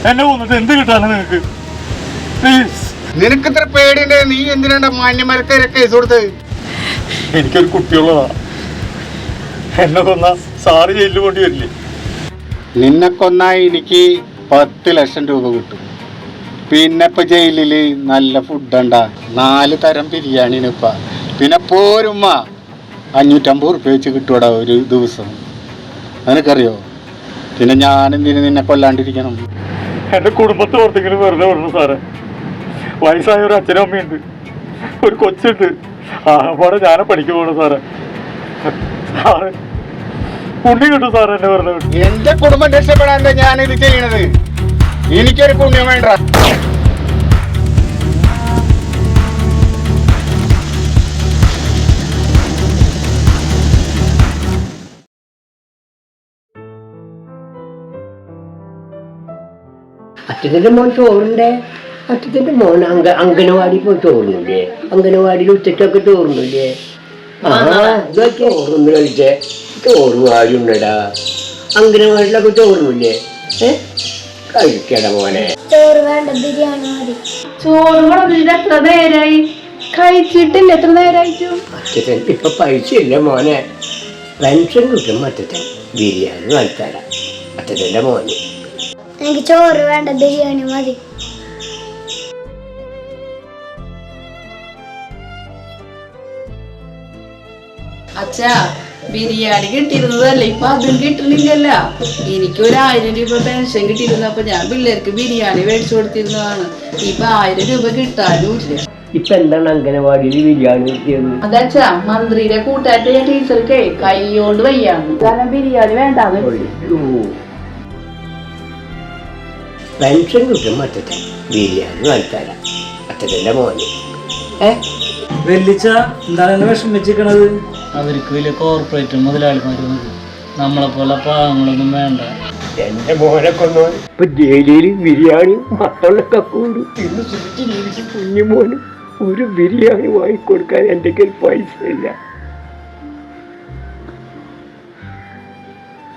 എന്നെ കൊന്നിട്ട് എന്ത് കിട്ടാനാ നിനക്ക്? നിനക്ക് ഇത്ര പേടിയുണ്ട്, നീ എന്തിനാ മാന്യന്മാർക്ക് കേസ് കൊടുത്തത്? എനിക്കൊരു കുട്ടിയുള്ളതാ. എന്നെ കൊന്ന സാറ് ജയിലിൽ കൊണ്ടി വരില്ലേ? നിന്നെ കൊന്നായി എനിക്ക് 10 ലക്ഷം രൂപ കിട്ടും. പിന്നെ ഇപ്പൊ ജയിലില് നല്ല ഫുഡുണ്ടാ, 4 തരം ബിരിയാണിനിപ്പ. പിന്നെ പോരുമ്മ 550 ഉറുപ്പ്യ വെച്ച് കിട്ടൂടാ ഒരു ദിവസം. നിനക്കറിയോ? പിന്നെ ഞാനെന്തിനു നിന്നെ കൊല്ലാണ്ടിരിക്കണം? എന്റെ കുടുംബത്തെ ഓർത്തെങ്കിലും വെറുതെ വിടണം സാറേ. വയസ്സായ ഒരു അച്ഛനും അമ്മയുണ്ട്, ഒരു കൊച്ചുണ്ട്. ആകപ്പാടെ ഞാനെ പഠിക്കു പോകണം സാറേ. സാറ് പുണ്യം കിട്ടും സാറേ എന്നെ വെറുതെ വിട്ടു. എന്റെ കുടുംബം രക്ഷപ്പെടാൻ ഞാനിത് ചെയ്യണത്. എനിക്കൊരു പുണ്യം വേണ്ട. അച്ഛൻ്റെ മോൻ ചോറുണ്ടേ. അച്ഛൻ്റെ മോൻ അംഗനവാടി പോയി ചോറുന്നില്ലേ? അംഗനവാടിയിൽ ഉച്ചക്കൊക്കെ ചോറുന്നില്ലേ? ഇതൊക്കെ ചോറൊന്നും കഴിച്ചേ. ചോറ് വാരിണ്ടടാ. അംഗനവാടിയിലൊക്കെ ചോറുന്നില്ലേ? കഴിക്കട മോനെ. ചോറ് വേണ്ട, ബിരിയാണി മതി. ചോറ് പറഞ്ഞിട്ട് എത്ര നേരായി? കഴിച്ചിട്ടില്ല, എത്ര നേരായിട്ടു? അച്ഛൻ ഇപ്പൊ പൈസ ഇല്ല മോനെ. പെൻഷൻ കിട്ടും. അച്ഛൻ ബിരിയാണി വാങ്ങിത്തരാം. അച്ഛൻ്റെ മോന്. എനിക്ക് ചോറ് വേണ്ട, ബിരിയാണി മതി. അച്ഛാ, ബിരിയാണി കിട്ടിയിരുന്നതല്ലേ, ഇപ്പൊ അതും കിട്ടണില്ലല്ല. എനിക്കൊരു 1000 രൂപ പെൻഷൻ കിട്ടിയിരുന്നപ്പോ ഞാൻ പിള്ളേർക്ക് ബിരിയാണി മേടിച്ചു കൊടുത്തിരുന്നതാണ്. ഇപ്പൊ 1000 രൂപ കിട്ടാനും ഇല്ല. ഇപ്പൊ എന്താണ് അംഗനവാടിയിൽ ബിരിയാണി കിട്ടിയത്? അതച്ചാ, മന്ത്രിയുടെ കൂട്ടായിട്ട് ടീച്ചർക്ക് കൈയോണ്ട് വയ്യാന്ന് കാരണം ബിരിയാണി വേണ്ടാന്ന്. പെൻഷൻ കിട്ടും. അച്ഛൻ ബിരിയാണി വാങ്ങിത്തരാം. അച്ഛൻ്റെ മോന്. വെല്ലിച്ച എന്താണ് വിഷമിച്ചിരിക്കണത്? അവർക്ക് വലിയ കോർപ്പറേറ്റ് മുതലാളിമാർ മതി, നമ്മളെപ്പോലെ പാവങ്ങളൊന്നും വേണ്ട. എന്റെ മോനെ കൊന്നു. ഇപ്പൊ ജയിലിൽ ബിരിയാണി മക്കളൊക്കെ കൂടും. ഇന്ന് എനിക്ക് കുഞ്ഞുമോന് ഒരു ബിരിയാണി വാങ്ങിക്കൊടുക്കാൻ എൻ്റെ കയ്യിൽ പൈസ ഇല്ല.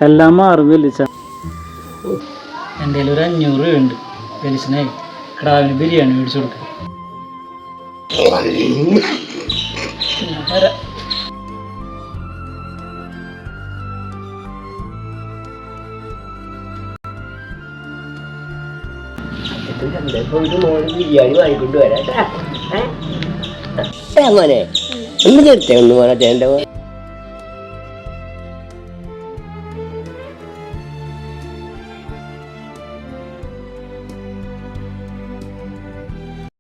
എല്ലാം മാറും വെല്ലിച്ച. എൻ്റെ കയ്യിൽ ഒരു 500 രൂപയുണ്ട്. വെലിച്ചനെ ക്രാവിന് ബിരിയാണി മേടിച്ചു കൊടുക്കുക. ബിരിയാണി വാങ്ങിക്കൊണ്ട് വരാം മോനെ. ഒന്ന് ചേർത്തേ ഒന്ന് മോനെ.